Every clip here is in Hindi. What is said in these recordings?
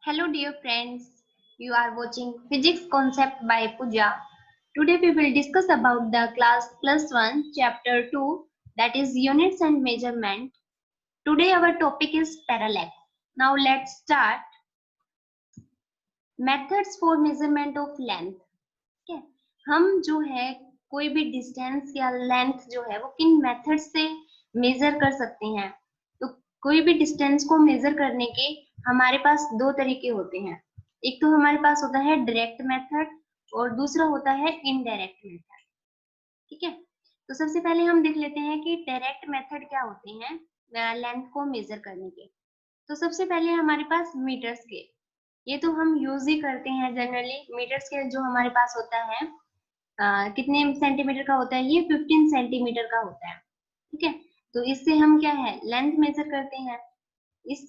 Hello dear friends, you are watching Physics Concept by Pooja. Today we will discuss about the class plus 1 chapter 2, that is units and measurement. Today our topic is parallax. Now let's start. Methods for measurement of length. Okay. हम जो है कोई भी डिस्टेंस या लेंथ जो है वो किन मेथड से मेजर कर सकते हैं। तो कोई भी डिस्टेंस को मेजर करने के हमारे पास दो तरीके होते हैं। एक तो हमारे पास होता है डायरेक्ट मेथड और दूसरा होता है इनडायरेक्ट मेथड। ठीक है, तो सबसे पहले हम देख लेते हैं कि डायरेक्ट मेथड क्या होते हैं लेंथ को मेजर करने के। तो सबसे पहले हमारे पास मीटर स्केल, ये तो हम यूज ही करते हैं जनरली। मीटर स्केल जो हमारे पास होता है कितने सेंटीमीटर का होता है, ये 15 सेंटीमीटर का होता है। ठीक है, तो इससे हम क्या है लेंथ मेजर करते हैं। इस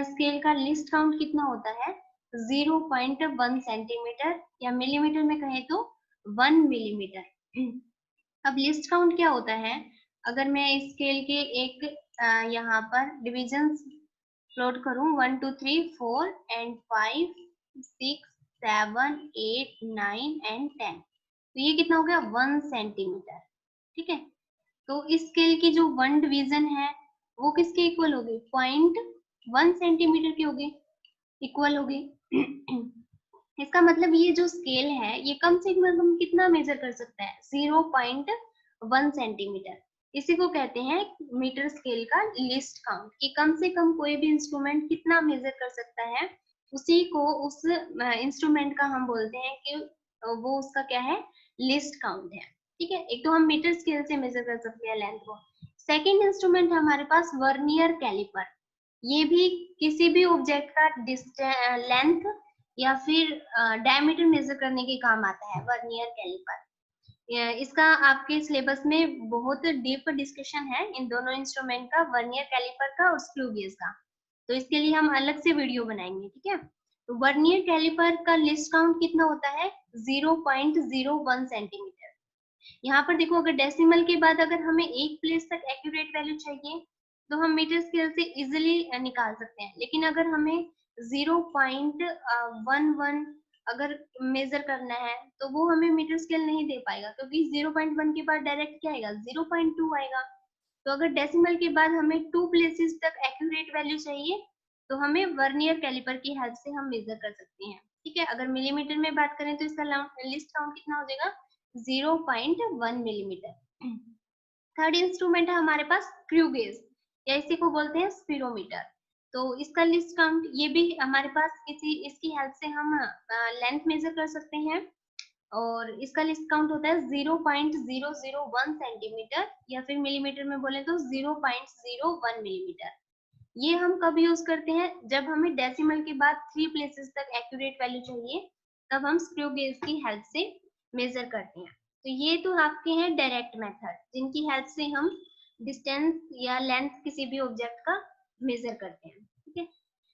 स्केल का लिस्ट काउंट कितना होता है 0.1 सेंटीमीटर, या मिलीमीटर में कहें तो 1 मिलीमीटर। अब लिस्ट काउंट क्या होता है, अगर मैं इस स्केल के एक यहाँ पर डिविजन्स प्लॉट करूं 1 2 3 4 एंड 5 6 7 8 9 एंड 10, तो ये कितना हो गया 1 सेंटीमीटर। ठीक है, तो इस स्केल की जो 1 डिवीजन है वो किसके इक्वल होगी, 0.1 सेंटीमीटर की होगी, इक्वल होगी। इसका मतलब ये जो स्केल है ये कम से कम कितना मेजर कर सकता है 0.1 सेंटीमीटर। इसी को कहते हैं मीटर स्केल का लिस्ट काउंट, कि कम से कम कोई भी इंस्ट्रूमेंट कितना मेजर कर सकता है, उसी को उस इंस्ट्रूमेंट का हम बोलते हैं कि वो उसका क्या है लिस्ट काउंट है। ठीक है, एक तो हम मीटर स्केल से मेजर कर सकते हैं लेंथ को। सेकेंड इंस्ट्रूमेंट हमारे पास वर्नियर कैलिपर, ये भी किसी भी ऑब्जेक्ट का लेंथ या फिर डायमीटर मेजर करने के काम आता है वर्नियर कैलिपर। इसका आपके सिलेबस में बहुत डीप डिस्कशन है इन दोनों इंस्ट्रूमेंट का, वर्नियर कैलिपर का और स्क्रू गेज का, तो इसके लिए हम अलग से वीडियो बनाएंगे। ठीक है, तो वर्नियर कैलिपर का लिस्ट काउंट कितना होता है 0.01 सेंटीमीटर। यहाँ पर देखो, अगर डेसिमल के बाद अगर हमें एक प्लेस तक एक्यूरेट वैल्यू चाहिए तो हम मीटर स्केल से इजिली निकाल सकते हैं, लेकिन अगर हमें 0.11 अगर मेजर करना है तो वो हमें मीटर स्केल नहीं दे पाएगा, क्योंकि 0.1 के बाद डायरेक्ट क्या आएगा 0.2 आएगा। तो अगर डेसिमल के बाद हमें 2 प्लेसेस तक एक्यूरेट वैल्यू चाहिए तो हमें वर्नियर कैलिपर की हेल्प से हम मेजर कर सकते हैं। ठीक है, अगर मिलीमीटर में बात करें तो इसका लिस्ट काउंट कितना हो जाएगा 0.1 मिलीमीटर। थर्ड इंस्ट्रूमेंट है हमारे पास स्क्रू गेज, या इसी को बोलते हैं स्पीरोमीटर। तो इसका लिस्ट काउंट ये भी हमारे पास इसकी हेल्प से हम लेंथ मेजर कर सकते हैं, और इसका लिस्ट काउंट होता है 0.001 सेंटीमीटर, या फिर मिलीमीटर में बोले तो 0.01 मिलीमीटर। ये हम कब यूज करते हैं, जब हमें डेसिमल के बाद 3 प्लेसेस तक एक्यूरेट वैल्यू चाहिए, तब हम स्क्रू गेज की हेल्प से मेजर करते हैं। तो ये तो आपके हैं डायरेक्ट मेथड, जिनकी हेल्प से हम डिस्टेंस या लेंथ किसी भी ऑब्जेक्ट का मेजर करते हैं। ठीक है,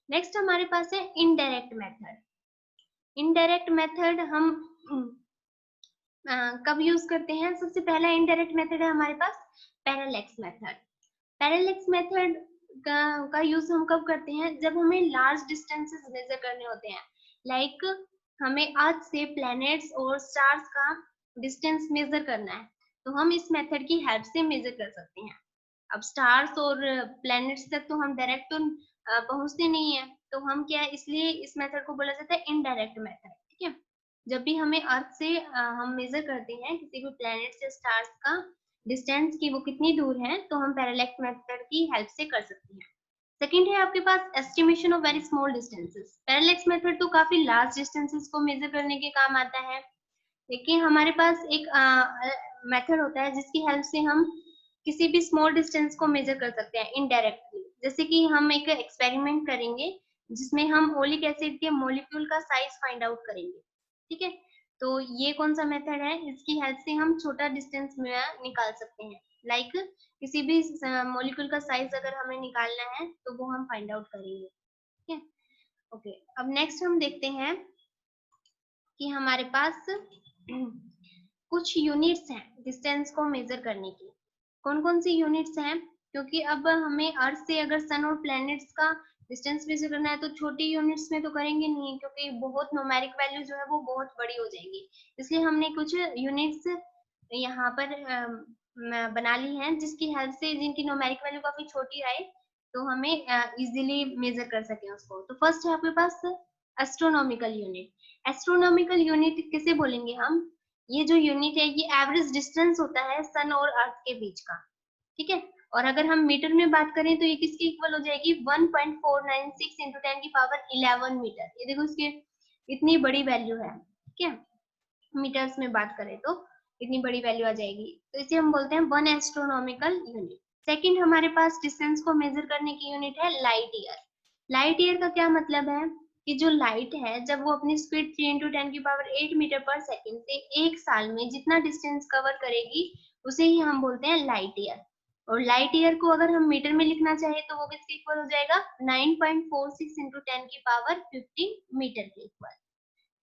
नेक्स्ट हमारे पास है इनडायरेक्ट मेथड। इनडायरेक्ट मेथड हम कब यूज करते हैं, सबसे पहला इनडायरेक्ट मेथड है हमारे पास पैरालेक्स मेथड। पैरालेक्स मेथड का यूज हम कब करते हैं, जब हमें लार्ज डिस्टेंसेस मेजर करने होते हैं, लाइक हमें अर्थ से प्लैनेट्स और स्टार्स का डिस्टेंस मेजर करना है, तो हम इस मेथड की हेल्प से मेजर कर सकते हैं। अब स्टार्स और प्लैनेट्स तक तो हम डायरेक्ट तो पहुंचते नहीं है, तो हम क्या है इसलिए इस मेथड को बोला जाता है इनडायरेक्ट मेथड। ठीक है, जब भी हमें अर्थ से हम मेजर करते हैं किसी भी प्लैनेट से स्टार्स का डिस्टेंस की वो कितनी दूर है, तो हम पैरालेक्स मेथड की हेल्प से कर सकते हैं। सेकंड है आपके पास estimation of very small distances. Parallax method तो काफी लार्ज डिस्टेंसेस को मेजर करने के काम आता है, लेकिन हमारे पास एक मेथड होता है जिसकी हेल्प से हम किसी भी स्मॉल डिस्टेंस को मेजर कर सकते हैं इनडायरेक्टली। जैसे कि हम एक एक्सपेरिमेंट करेंगे जिसमें हम ओलिक एसिड के मॉलिक्यूल का साइज फाइंड आउट करेंगे। ठीक है, तो ये कौन सा मेथड है, इसकी हेल्प से हम छोटा डिस्टेंस निकाल सकते हैं। लाइक किसी भी मॉलिक्यूल का साइज अगर हमें निकालना है तो वो हम फाइंड आउट करेंगे। ठीक है, ओके, अब नेक्स्ट हम देखते हैं कि हमारे पास कुछ यूनिट्स हैं डिस्टेंस को मेजर करने की। कौन कौन सी यूनिट्स हैं, क्योंकि अब हमें अर्थ से अगर सन और प्लैनेट्स का डिस्टेंस मेजर करना है तो छोटी यूनिट्स में तो करेंगे नहीं, क्योंकि बहुत न्यूमेरिक वैल्यू जो है वो बहुत बड़ी हो जाएगी। इसलिए हमने कुछ यूनिट्स यहाँ पर बना ली हैं, जिसकी हेल्प से जिनकी न्यूमेरिक वैल्यू काफी छोटी आए तो हमें इजीली मेजर कर सकें उसको। तो फर्स्ट है आपके पास एस्ट्रोनॉमिकल यूनिट। एस्ट्रोनॉमिकल यूनिट किसे बोलेंगे हम? ये जो यूनिट है ये एवरेज डिस्टेंस होता है सन और अर्थ के बीच का, ठीक है। और अगर हम मीटर में बात करें तो ये किसके इक्वल हो जाएगी? 1.496 इंटू 10 की पावर 11 मीटर। ये देखो इसके इतनी बड़ी वैल्यू है, ठीक है। मीटर्स में बात करें तो इतनी बड़ी वैल्यू आ जाएगी, तो इसे हम बोलते हैं 1 एस्ट्रोनॉमिकल यूनिट। सेकंड हमारे पास डिस्टेंस को मेजर करने की यूनिट है लाइट ईयर। लाइट ईयर का क्या मतलब है कि जो लाइट है जब वो अपनी स्पीड 3 इंटू 10 की पावर 8 मीटर पर सेकेंड से एक साल में जितना डिस्टेंस कवर करेगी उसे ही हम बोलते हैं लाइट ईयर। और लाइट ईयर को अगर हम मीटर में लिखना चाहे तो वो किसके इक्वल हो जाएगा? 9.46 इंटू 10 की पावर 15 मीटर के इक्वल।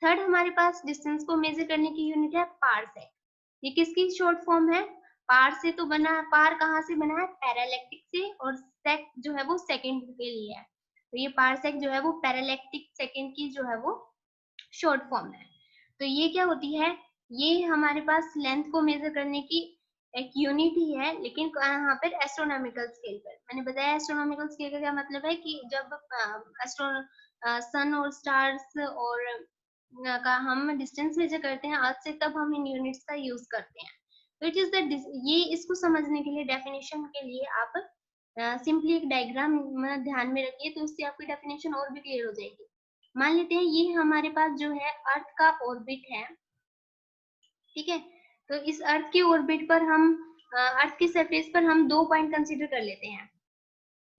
थर्ड हमारे पास डिस्टेंस को मेजर करने की यूनिट है पारसेक। ये किसकी शॉर्ट फॉर्म है? पार से तो बना, पार कहाँ से बना है? पैरालैक्टिक से, और सेक जो है वो सेकंड के लिए है। तो ये पारसेक जो है वो पैरालैक्टिक सेकंड की जो है वो शॉर्ट फॉर्म है। तो ये क्या होती है? ये हमारे पास लेंथ को मेजर करने की एक यूनिट ही है, लेकिन यहाँ पर एस्ट्रोनॉमिकल स्केल पर। मैंने बताया एस्ट्रोनॉमिकल स्केल का क्या मतलब है कि जब सन और स्टार्स और का हम डिस्टेंस मेजर करते हैं अर्थ से, तब हम इन यूनिट्स का यूज करते हैं। तो इट इज द ये इसको समझने के लिए डेफिनेशन के लिए आप सिंपली एक डायग्राम ध्यान में रखिए, तो उससे आपकी डेफिनेशन और भी क्लियर हो जाएगी। मान लेते हैं ये हमारे पास जो है अर्थ का ऑर्बिट है, ठीक है। तो इस अर्थ के ऑर्बिट पर हम अर्थ की सरफेस पर हम 2 पॉइंट कंसीडर कर लेते हैं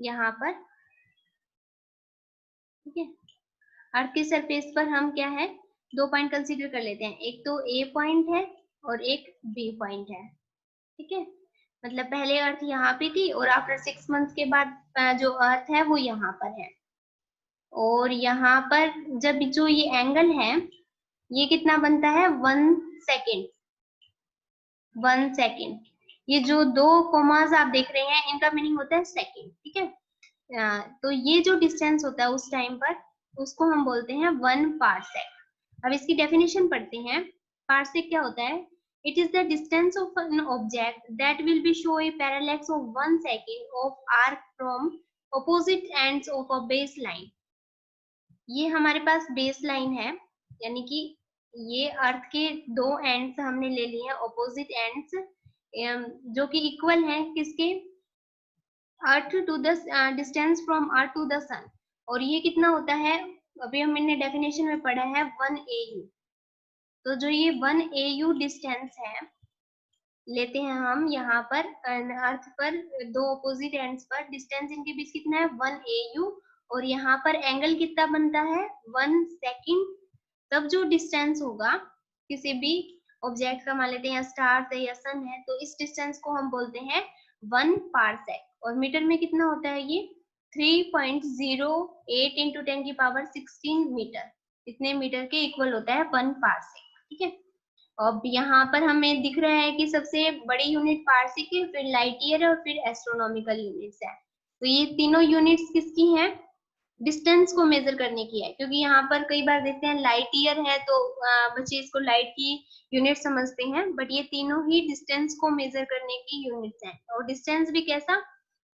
यहाँ पर, ठीक है। अर्थ की सरफेस पर हम क्या है 2 पॉइंट कंसीडर कर लेते हैं, एक तो ए पॉइंट है और एक बी पॉइंट है, ठीक है। मतलब पहले अर्थ यहाँ पे थी और आफ्टर 6 मंथ्स के बाद जो अर्थ है वो यहाँ पर है। और यहाँ पर जब जो ये एंगल है ये कितना बनता है? 1 सेकेंड। 1 सेकेंड। ये जो 2 कोमास आप देख रहे हैं इनका मीनिंग होता है सेकेंड, ठीक है। तो ये जो डिस्टेंस होता है उस टाइम पर उसको हम बोलते हैं 1 पारसेक। अब इसकी डेफिनेशन पढ़ते हैं। पारसेक क्या होता है? It is the distance of an object that will be show a parallax of 1 second of arc from opposite ends of a baseline। ये हमारे पास बेस लाइन है, यानी कि ये अर्थ के 2 एंड्स हमने ले लिए हैं, ऑपोजिट एंड्स, जो कि इक्वल हैं किसके? Earth to the distance from earth to the sun. और ये कितना होता है? अभी हमने डेफिनेशन में पढ़ा है 1 AU। तो जो ये 1 AU डिस्टेंस है लेते हैं हम यहाँ पर अर्थ पर 2 ऑपोजिट एंड्स पर, डिस्टेंस इनके बीच कितना है? 1 AU। और यहाँ पर एंगल कितना बनता है? 1 सेकेंड। तब जो डिस्टेंस होगा किसी भी ऑब्जेक्ट का, मान लेते हैं स्टार है या सन है, तो इस डिस्टेंस को हम बोलते हैं 1 पारसेक। और मीटर में कितना होता है ये? 3.08 इंटू 10 की पावर 16 मीटर। इतने मीटर के इक्वल होता है 1 पारसेक, ठीक है। अब यहाँ पर हमें दिख रहा है कि सबसे बड़ी यूनिट पारसेक है, फिर लाइट ईयर और फिर एस्ट्रोनॉमिकल यूनिट्स है। तो ये तीनों यूनिट्स किसकी हैं? डिस्टेंस को मेजर करने की है। क्योंकि यहाँ पर कई बार देखते हैं लाइट ईयर है तो बच्चे इसको लाइट की यूनिट समझते हैं, बट ये तीनों ही डिस्टेंस को मेजर करने की यूनिट्स हैं। और डिस्टेंस भी कैसा?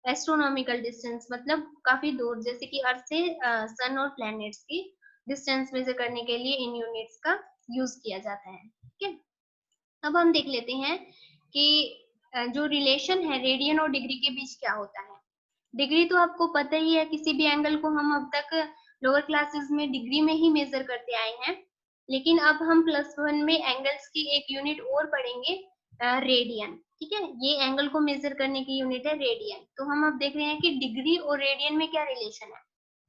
एस्ट्रोनॉमिकल डिस्टेंस, मतलब काफी दूर, जैसे कि अर्थ से सन और प्लैनेट्स की डिस्टेंस मेजर करने के लिए इन यूनिट्स का यूज किया जाता है, ठीक है। अब हम देख लेते हैं कि जो रिलेशन है रेडियन और डिग्री के बीच क्या होता है। डिग्री तो आपको पता ही है, किसी भी एंगल को हम अब तक लोअर क्लासेस में डिग्री में ही मेजर करते आए हैं, लेकिन अब हम +1 में एंगल्स की एक यूनिट और पढ़ेंगे, रेडियन, ठीक है। ये एंगल को मेजर करने की यूनिट है रेडियन। तो हम अब देख रहे हैं कि डिग्री और रेडियन में क्या रिलेशन है।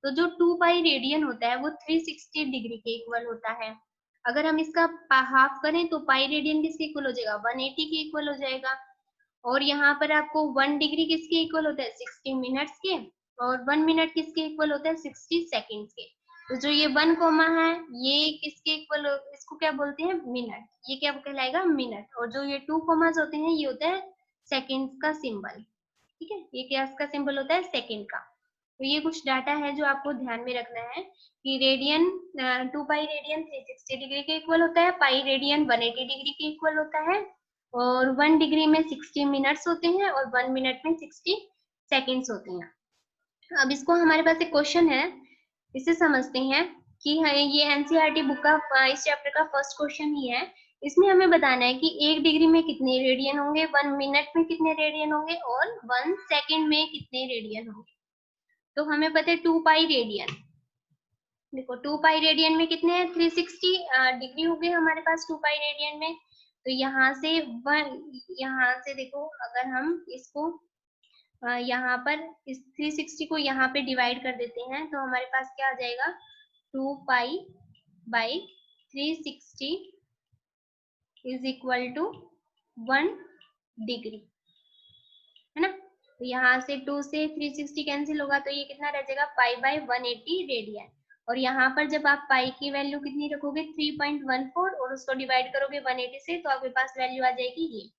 तो जो 2 पाई रेडियन होता है वो 360 डिग्री के इक्वल होता है। अगर हम इसका हाफ करें तो पाई रेडियन किसके इक्वल हो जाएगा? 180 के इक्वल हो जाएगा। और यहाँ पर आपको 1 डिग्री किसके इक्वल होता है? 60 मिनट्स के। और 1 मिनट किसके इक्वल होता है? 60 सेकेंड्स के। तो जो ये 1 कोमा है ये किसके इक्वल, इसको क्या बोलते हैं? मिनट। ये क्या कहलाएगा? मिनट। और जो ये 2 कोमास होते हैं ये होता है सेकेंड्स का सिंबल, ठीक है। ये क्या इसका सिंबल होता है? सेकेंड का। तो ये कुछ डाटा है जो आपको ध्यान में रखना है कि रेडियन 2 पाई रेडियन 360 डिग्री के इक्वल होता है, पाई रेडियन 180 डिग्री के इक्वल होता है, और 1 डिग्री में 60 मिनट्स होते हैं और 1 मिनट में 60 सेकेंड्स होते हैं। अब इसको हमारे पास एक क्वेश्चन है, इसे समझते हैं कि ये एनसीईआरटी बुक का इस चैप्टर का फर्स्ट क्वेश्चन ही है। इसमें हमें बताना है कि 1 डिग्री में कितने रेडियन होंगे, 1 मिनट में कितने रेडियन होंगे और 1 सेकेंड में कितने रेडियन होंगे। तो हमें पता है 2 पाई रेडियन, देखो 2 पाई रेडियन में कितने हैं, 360 डिग्री हो गए हमारे पास 2 पाई रेडियन में। तो यहाँ से देखो अगर हम इसको यहाँ पर इस 360 को यहाँ पे डिवाइड कर देते हैं तो हमारे पास क्या आ जाएगा, 2 pi by 360 is equal to 1 degree, है ना। तो यहाँ से 2 से 360 कैंसिल होगा तो ये कितना रह जाएगा, पाई बाई 180 रेडियन। और यहाँ पर जब आप पाई की वैल्यू कितनी रखोगे 3.14 और उसको डिवाइड करोगे 180 से तो आपके पास वैल्यू आ जाएगी ये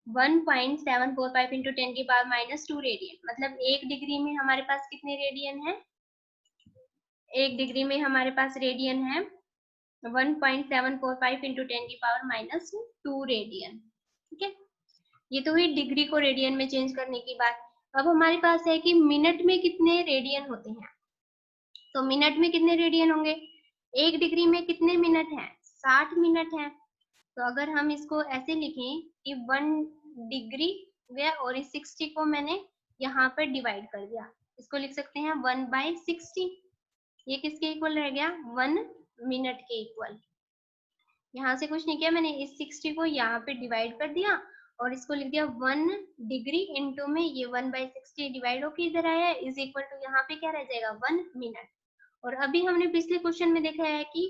1.745 इंटू 10 की पावर -2 रेडियन। मतलब 1 डिग्री में हमारे पास कितने रेडियन है, 1 डिग्री में हमारे पास रेडियन है 1.745 इंटू 10 की पावर -2 रेडियन। ठीक है, ये तो हुई डिग्री को रेडियन में चेंज करने की बात। अब हमारे पास है कि मिनट में कितने रेडियन होते हैं। तो मिनट में कितने रेडियन होंगे, 1 डिग्री में कितने मिनट हैं, 60 मिनट हैं। तो अगर हम इसको ऐसे लिखें कि 1 डिग्री वे और इस 60 को मैंने यहाँ पर डिवाइड कर दिया, इसको लिख सकते हैं 1/60। ये किसके इक्वल रह गया, 1 मिनट के इक्वल। यहाँ से कुछ नहीं किया, मैंने इस 60 को यहाँ पे डिवाइड कर दिया और इसको लिख दिया 1 डिग्री इंटू में ये 1/60 डिवाइड होकर इधर आया इज इक्वल टू यहाँ पे क्या रह जाएगा 1 मिनट। और अभी हमने पिछले क्वेश्चन में देखा है कि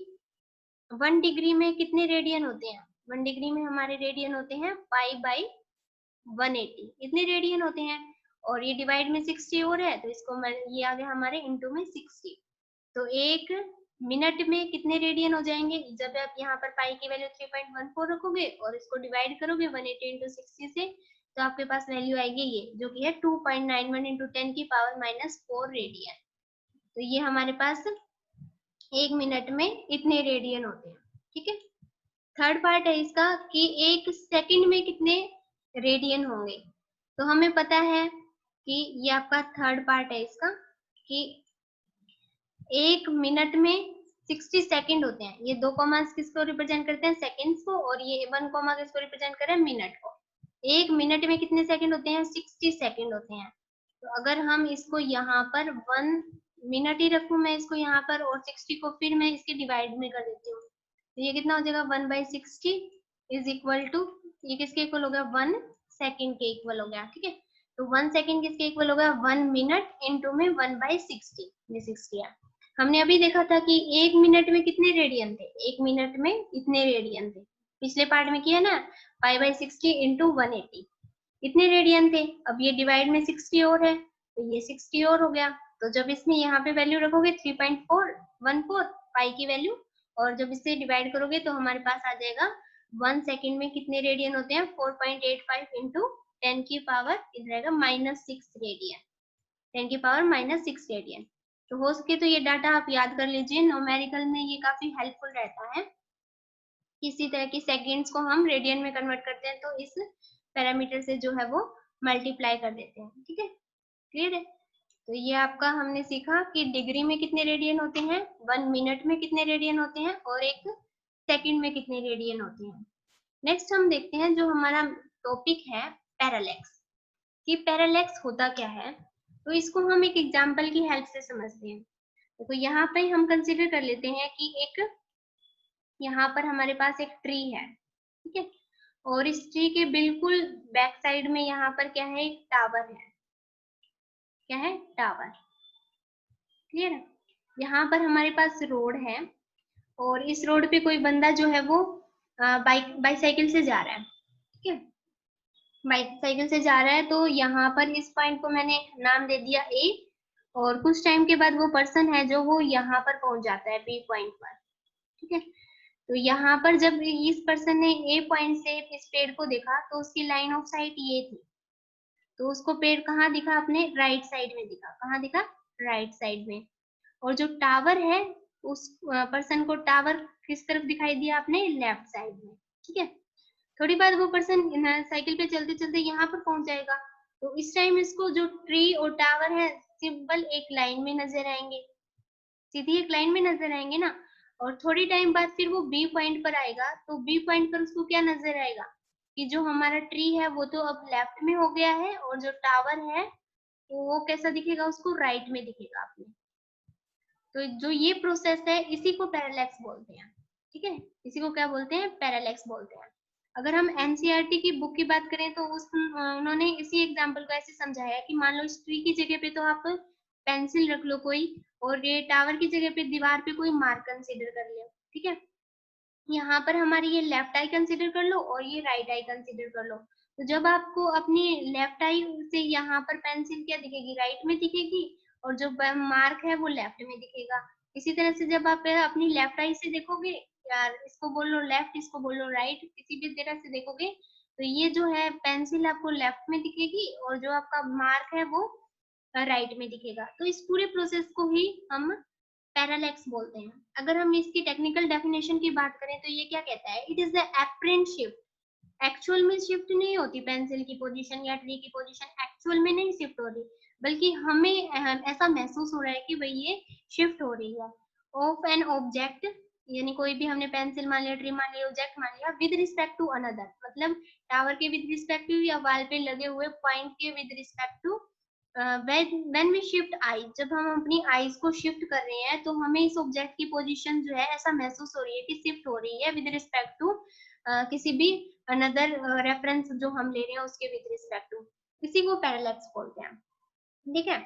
1 डिग्री में कितने रेडियन होते हैं, 1 डिग्री में हमारे रेडियन होते हैं पाई बाई 180, इतने रेडियन होते हैं। और ये डिवाइड में 60 और है तो इसको ये आ गया हमारे इंटू में 60। तो 1 मिनट में कितने रेडियन हो जाएंगे, जब आप यहाँ पर पाई की वैल्यू 3.14 रखोगे और इसको डिवाइड करोगे 180 इंटू 60 से तो आपके पास वैल्यू आएगी ये जो कि है 2.91 इंटू 10 की पावर -4 रेडियन। तो ये हमारे पास 1 मिनट में इतने रेडियन होते हैं। ठीक है, थर्ड पार्ट है इसका कि 1 सेकंड में कितने रेडियन होंगे। तो हमें पता है कि ये आपका थर्ड पार्ट है इसका कि 1 मिनट में 60 सेकंड होते हैं। ये 2 कॉमास किसको रिप्रेजेंट करते हैं, सेकंड्स को, और ये 1 कॉमा किसको रिप्रेजेंट कर रहा है, मिनट को। 1 मिनट में कितने सेकंड होते हैं, 60 सेकंड होते हैं। तो अगर हम इसको यहाँ पर 1 मिनट ही रखूं मैं इसको यहाँ पर और 60 को फिर मैं इसके डिवाइड में कर देती हूँ तो ये कितना हो जाएगा 1/60 इज इक्वल टू, ये किसके इक्वल हो गया, 1 सेकंड के इक्वल हो गया। ठीक है, तो 1 सेकंड किसके इक्वल हो गया, 1 मिनट इंटू में 1/60, ये 60 है। हमने अभी देखा था कि 1 मिनट में कितने रेडियन थे, 1 मिनट में इतने रेडियन थे, पिछले पार्ट में किया ना, पाई/60 इंटू 180 इतने रेडियन थे। अब ये डिवाइड में 60 और है तो ये 60 और हो गया। तो जब इसमें यहाँ पे वैल्यू रखोगे 3.414 पाई की वैल्यू और जब इसे डिवाइड करोगे तो हमारे पास आ जाएगा 1 सेकंड में कितने रेडियन होते हैं, 4.85 इंटू 10 की पावर इधर आएगा -6 रेडियन, 10 की पावर -6 रेडियन। तो हो सके तो ये डाटा आप याद कर लीजिए, न्यूमेरिकल में ये काफी हेल्पफुल रहता है। किसी तरह की सेकेंड्स को हम रेडियन में कन्वर्ट करते हैं तो इस पैरामीटर से जो है वो मल्टीप्लाई कर देते हैं। ठीक है, क्लियर है। तो ये आपका हमने सीखा कि डिग्री में कितने रेडियन होते हैं, 1 मिनट में कितने रेडियन होते हैं और 1 सेकंड में कितने रेडियन होते हैं। नेक्स्ट हम देखते हैं जो हमारा टॉपिक है पैरालैक्स, कि पैरालैक्स होता क्या है। तो इसको हम एक एग्जांपल की हेल्प से समझते हैं। तो यहाँ पे हम कंसीडर कर लेते हैं कि एक यहाँ पर हमारे पास एक ट्री है, ठीक है, और इस ट्री के बिल्कुल बैक साइड में यहाँ पर क्या है, एक टावर है। क्या है, टावर। क्लियर है। यहाँ पर हमारे पास रोड है और इस रोड पे कोई बंदा जो है वो बाइसाइकिल से जा रहा है। ठीक है, बाइसाइकिल से जा रहा है तो यहाँ पर इस पॉइंट को मैंने नाम दे दिया ए और कुछ टाइम के बाद वो पर्सन है जो वो यहाँ पर पहुंच जाता है बी पॉइंट पर। ठीक है, तो यहाँ पर जब इस पर्सन ने ए पॉइंट से इस पेड़ को देखा तो उसकी लाइन ऑफ साइट ये थी। तो उसको पेड़ कहाँ दिखा, अपने राइट साइड में दिखा। कहाँ दिखा, राइट साइड में, और जो टावर है उस पर्सन को टावर किस तरफ दिखाई दिया आपने, लेफ्ट साइड में। ठीक है, थोड़ी बाद वो पर्सन साइकिल पे चलते चलते यहाँ पर पहुंच जाएगा, तो इस टाइम इसको जो ट्री और टावर है सिंपल एक लाइन में नजर आएंगे, सीधी एक लाइन में नजर आएंगे ना। और थोड़ी टाइम बाद फिर वो बी पॉइंट पर आएगा, तो बी पॉइंट पर उसको क्या नजर आएगा कि जो हमारा ट्री है वो तो अब लेफ्ट में हो गया है, और जो टावर है तो वो कैसा दिखेगा, उसको राइट में दिखेगा आपने। तो जो ये प्रोसेस है इसी को पैरालैक्स बोलते हैं। ठीक है, इसी को क्या बोलते हैं, पैरालैक्स बोलते हैं। अगर हम एनसीईआरटी की बुक की बात करें तो उन्होंने इसी एग्जांपल को ऐसे समझाया है कि मान लो इस ट्री की जगह पे तो आप पेंसिल रख लो कोई, और ये टावर की जगह पे दीवार पे कोई मार्क कंसीडर कर लो। ठीक है, यहाँ पर हमारी ये लेफ्ट आई कंसीडर कर लो और ये राइट आई कंसीडर कर लो। तो जब आपको अपनी लेफ्ट आई से यहाँ पर पेंसिल क्या दिखेगी, राइट में दिखेगी, और जो मार्क है वो लेफ्ट में दिखेगा। इसी तरह से जब आप अपनी लेफ्ट आई से देखोगे, यार इसको बोल लो लेफ्ट, इसको बोल लो राइट, किसी भी तरह से देखोगे तो ये जो है पेंसिल आपको लेफ्ट में दिखेगी और जो आपका मार्क है वो राइट में दिखेगा। तो इस पूरे प्रोसेस को ही हम पैरालैक्स बोलते हैं। अगर हम इसकी टेक्निकल डेफिनेशन की बात करें तो ये क्या कहता है, it is the apparent shift. Actual में शिफ्ट नहीं होती पेंसिल की पोजीशन या ट्री की पोजीशन, एक्चुअल में नहीं शिफ्ट हो रही, बल्कि हमें ऐसा महसूस हो रहा है कि भाई ये शिफ्ट हो रही है। ऑफ एन ऑब्जेक्ट, यानी कोई भी हमने पेंसिल मान लिया, ट्री मान लिया, ऑब्जेक्ट मान लिया, विद रिस्पेक्ट टू अनदर, मतलब टावर के विद रिस्पेक्ट टू या वाल पे लगे हुए पॉइंट के with respect to. When we shift I, जब हम अपनी आईज को शिफ्ट कर रहे हैं तो हमें इस ऑब्जेक्ट की पोजीशन जो है ऐसा महसूस हो रही है कि शिफ्ट हो रही है विद रिस्पेक्ट टू किसी भी अनदर रेफरेंस जो हम ले रहे हैं उसके विद रिस्पेक्ट टू, इसी को पैरालैक्स बोलते हैं। ठीक है,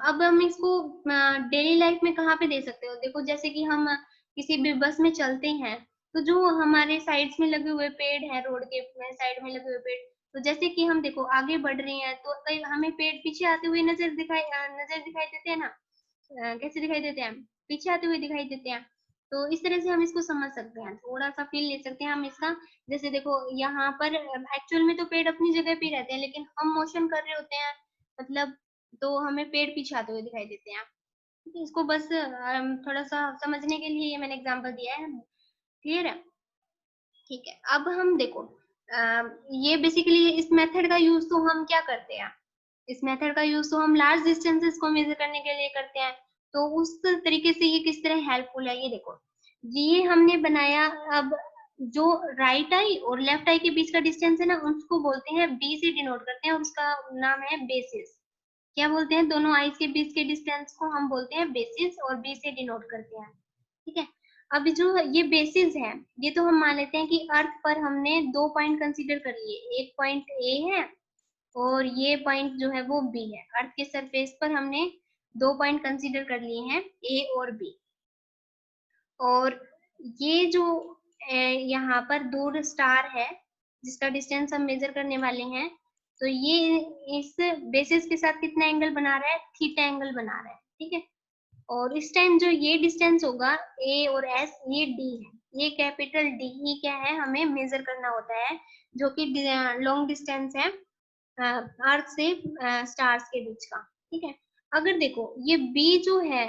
अब हम इसको डेली लाइफ में कहाँ पे दे सकते हो, देखो जैसे कि हम किसी भी बस में चलते हैं तो जो हमारे साइड्स में लगे हुए पेड़ हैं, रोड के साइड में लगे हुए पेड़, तो जैसे कि हम देखो आगे बढ़ रहे हैं तो कई हमें पेड़ पीछे आते हुए नजर दिखाई देते हैं ना। कैसे दिखाई देते हैं, पीछे आते हुए दिखाई देते हैं। तो इस तरह से हम इसको समझ सकते हैं, थोड़ा सा फील ले सकते हैं हम इसका। जैसे देखो यहाँ पर एक्चुअल में तो पेड़ अपनी जगह पे रहते हैं, लेकिन हम मोशन कर रहे होते हैं, मतलब तो हमें पेड़ पीछे आते हुए दिखाई देते हैं। इसको बस थोड़ा सा समझने के लिए ये मैंने एग्जांपल दिया है, क्लियर है। ठीक है, अब हम देखो ये बेसिकली इस मेथड का यूज तो हम क्या करते हैं, इस मेथड का यूज तो हम लार्ज डिस्टेंसेस को मेजर करने के लिए करते हैं। तो उस तरीके से ये किस तरह हेल्पफुल है, ये देखो ये हमने बनाया। अब जो राइट आई और लेफ्ट आई के बीच का डिस्टेंस है ना, उसको बोलते हैं बी से डिनोट करते हैं, और उसका नाम है बेसिस। क्या बोलते हैं, दोनों आईज के बीच के डिस्टेंस को हम बोलते हैं बेसिस, और बी से डिनोट करते हैं। ठीक है, अब जो ये बेसिस है, ये तो हम मान लेते हैं कि अर्थ पर हमने दो पॉइंट कंसीडर कर लिए, एक पॉइंट ए है और ये पॉइंट जो है वो बी है। अर्थ के सरफेस पर हमने दो पॉइंट कंसीडर कर लिए हैं, ए और बी। और ये जो यहाँ पर दूर स्टार है जिसका डिस्टेंस हम मेजर करने वाले हैं, तो ये इस बेसिस के साथ कितना एंगल बना रहा है, थीटा एंगल बना रहा है। ठीक है, और इस टाइम जो ये डिस्टेंस होगा ए और एस, ये डी है, ये कैपिटल डी ही क्या है हमें मेजर करना होता है, जो कि लॉन्ग डिस्टेंस है अर्थ से स्टार्स के बीच का। ठीक है, अगर देखो ये बी जो है,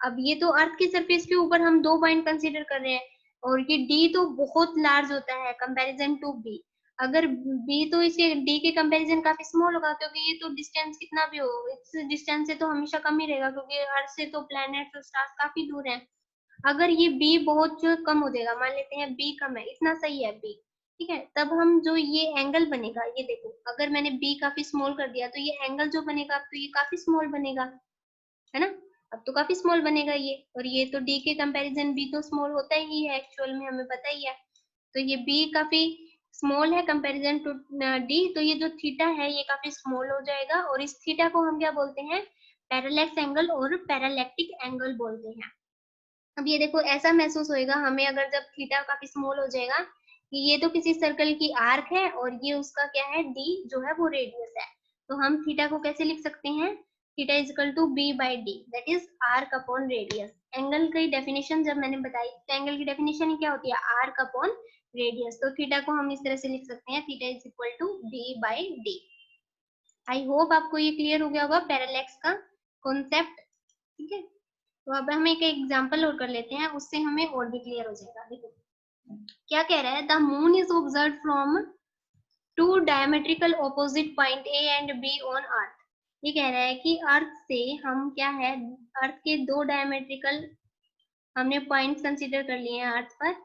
अब ये तो अर्थ की सरफेस के ऊपर हम दो पॉइंट कंसीडर कर रहे हैं, और ये डी तो बहुत लार्ज होता है कंपैरिजन टू बी। अगर बी तो इसे डी के कंपैरिजन काफी स्मॉल होगा, क्योंकि ये तो डिस्टेंस कितना भी हो इस डिस्टेंस से तो हमेशा कम ही रहेगा, क्योंकि अर्थ से तो प्लैनेट्स और स्टार्स काफी दूर हैं। अगर ये बी बहुत जो कम हो जाएगा, मान लेते हैं बी कम है, इतना सही है बी, ठीक है, तब हम जो ये एंगल बनेगा, ये देखो अगर मैंने बी काफी स्मॉल कर दिया तो ये एंगल जो बनेगा अब तो ये काफी स्मॉल बनेगा, है ना। अब तो काफी स्मॉल बनेगा ये, और ये तो डी के कंपैरिजन बी तो स्मॉल होता ही है एक्चुअल में, हमें पता ही है। तो ये बी काफी स्मॉल है कंपैरिजन टू डी, तो ये जो थीटा है ये काफी स्मॉल हो जाएगा, और इस थीटा को हम क्या बोलते हैं, पैरेलैक्स एंगल और पैरालैक्टिक एंगल बोलते हैं। अब ये देखो ऐसा महसूस होएगा हमें अगर जब थीटा काफी स्मॉल हो जाएगा कि ये तो किसी सर्कल की आर्क है और ये उसका क्या है, डी जो है वो रेडियस है। तो हम थीटा को कैसे लिख सकते हैं, theta is equal to b by d, that is arc upon radius. Angle की डेफिनेशन जब मैंने बताई तो एंगल की डेफिनेशन ही क्या होती है, आर्क अपॉन रेडियस। तो थीटा को हम इस तरह से लिख सकते हैं, theta is equal to b by d. I hope आपको ये क्लियर हो गया होगा पैरालैक्स का कॉन्सेप्ट, ठीक है। तो अब हम एक एग्जांपल और कर लेते हैं, उससे हमें और भी क्लियर हो जाएगा। देखो क्या कह रहा है, the moon is observe from two diametrical opposite point A and B on earth. ये कह रहा है कि अर्थ से हम क्या है, अर्थ के दो डायमेट्रिकल हमने पॉइंट्स कंसीडर कर लिए हैं अर्थ पर,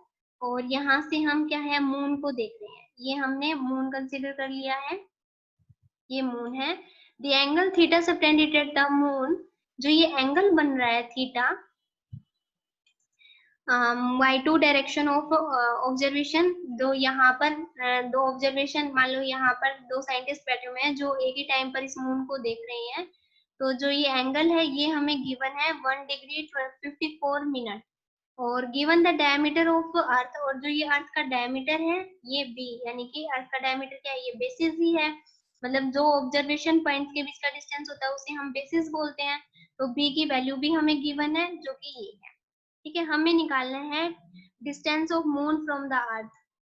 और यहाँ से हम क्या है, मून को देख रहे हैं। ये हमने मून कंसीडर कर लिया है, ये मून है। The angle theta subtended at the moon, जो ये एंगल बन रहा है theta, y2 direction of observation, दो यहाँ पर दो ऑब्जर्वेशन, मान लो यहाँ पर दो साइंटिस्ट बैठे हुए हैं जो एक ही टाइम पर इस मून को देख रहे हैं। तो जो ये एंगल है ये हमें गिवन है 1 डिग्री 54 मिनट, और given the diameter of earth, और जो ये अर्थ का डायमीटर है ये b, यानी कि अर्थ का डायमीटर क्या है, ये बेसिस ही है, मतलब जो ऑब्जर्वेशन पॉइंट के बीच का डिस्टेंस होता है उसे हम बेसिस बोलते हैं। तो b की वैल्यू भी हमें गिवन है जो कि ये है, ठीक है। हमें निकालना है distance of moon from the earth,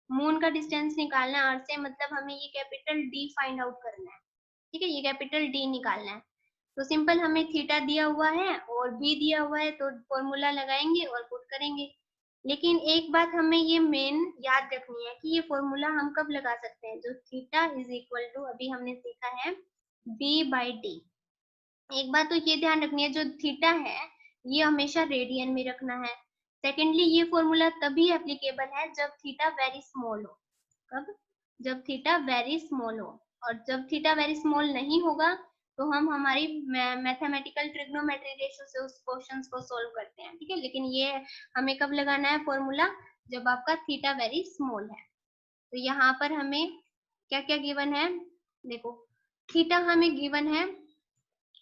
moon का डिस्टेंस निकालना है अर्थ से, मतलब हमें ये कैपिटल D फाइंड आउट करना है, ठीक है, ये कैपिटल D निकालना है। तो सिंपल हमें थीटा दिया हुआ है और b दिया हुआ है, तो फॉर्मूला लगाएंगे और पुट करेंगे। लेकिन एक बात हमें ये मेन याद रखनी है कि ये फॉर्मूला हम कब लगा सकते हैं, जो थीटा इज इक्वल टू, अभी हमने सीखा है b/t। एक बात तो ये ध्यान रखनी है, जो थीटा है ये हमेशा रेडियन में रखना है। सेकेंडली ये फॉर्मूला तभी एप्लीकेबल है जब थीटा वेरी स्मॉल हो। कब? जब थीटा वेरी स्मॉल हो, और जब थीटा वेरी स्मॉल नहीं होगा तो हम हमारी मैथमेटिकल ट्रिग्नोमेट्री रेशियो से उस क्वेश्चंस को सॉल्व करते हैं, ठीक है। लेकिन ये हमें कब लगाना है फॉर्मूला, जब आपका थीटा वेरी स्मॉल है। तो यहाँ पर हमें क्या क्या गिवन है, देखो थीटा हमें गिवन है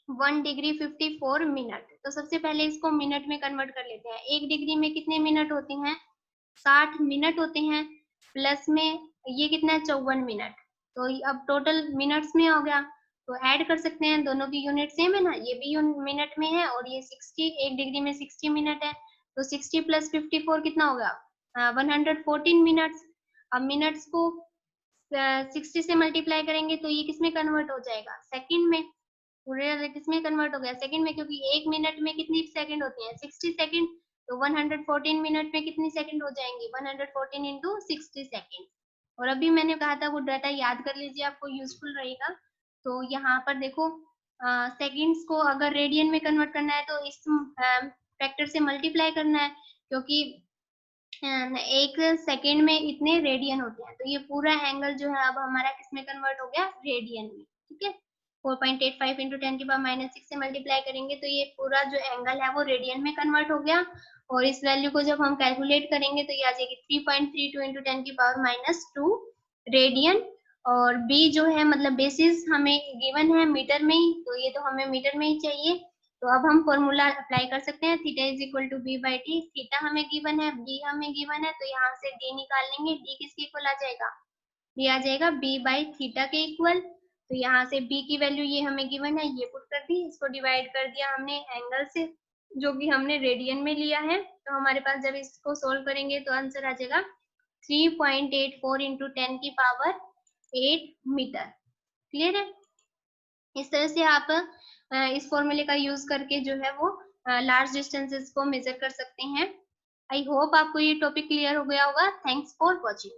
1 डिग्री 54 मिनट। तो सबसे पहले इसको मिनट में कन्वर्ट कर लेते हैं। 1 डिग्री में कितने मिनट होते हैं, 60 मिनट होते हैं, प्लस में ये कितना है, 54 मिनट। तो अब टोटल मिनट्स में हो गया, तो ऐड कर सकते हैं, दोनों की यूनिट सेम है ना, ये भी मिनट में है और ये 60, 1 डिग्री में 60 मिनट है, तो 60 प्लस 54 कितना होगा, 114 मिनट्स। अब मिनट्स को 60 से मल्टीप्लाई करेंगे तो ये किस में कन्वर्ट हो जाएगा, सेकंड में। पूरे किसमें कन्वर्ट हो गया, सेकंड में, क्योंकि एक मिनट में कितनी सेकंड होती है, 60 सेकंड। तो 114 मिनट में कितनी सेकंड हो जाएंगी, 114 इंटू 60 सेकंड। और अभी मैंने कहा था वो डाटा याद कर लीजिए, आपको यूजफुल रहेगा। तो यहाँ पर देखो सेकंड्स को अगर रेडियन में कन्वर्ट करना है तो इस फैक्टर से मल्टीप्लाई करना है, क्योंकि एक सेकंड में इतने रेडियन होते हैं। तो ये पूरा एंगल जो है अब हमारा किसमें कन्वर्ट हो गया, रेडियन में, ठीक है। 4.85 इंटू 10⁻⁻6 से मल्टीप्लाई करेंगे तो ये पूरा जो एंगल है वो रेडियन में कन्वर्ट हो गया, और इस वैल्यू को जब हम कैलकुलेट करेंगे तो ये आ जाएगी 3.32 इंटू 10⁻⁻2 रेडियन। और b जो है मतलब बेसिस हमें गिवन है मीटर में ही, तो ये तो हमें मीटर में ही चाहिए। तो अब हम फॉर्मूला अप्लाई कर सकते हैं, theta is equal to b/t। Theta हमें गिवन है, b हमें गिवन है, तो यहाँ से d निकाल लेंगे। d किसके इक्वल आ जाएगा, d आ जाएगा b/थीटा के इक्वल। तो यहाँ से b की वैल्यू ये हमें गिवन है, ये पुट कर दी, इसको डिवाइड कर दिया हमने एंगल से जो कि हमने रेडियन में लिया है। तो हमारे पास जब इसको सोल्व करेंगे तो आंसर आ जाएगा 3.84 इंटू 10⁸ मीटर। क्लियर है? इस तरह से आप इस फॉर्मूले का यूज करके जो है वो लार्ज डिस्टेंसेस को मेजर कर सकते हैं। आई होप आपको ये टॉपिक क्लियर हो गया होगा। Thanks for watching.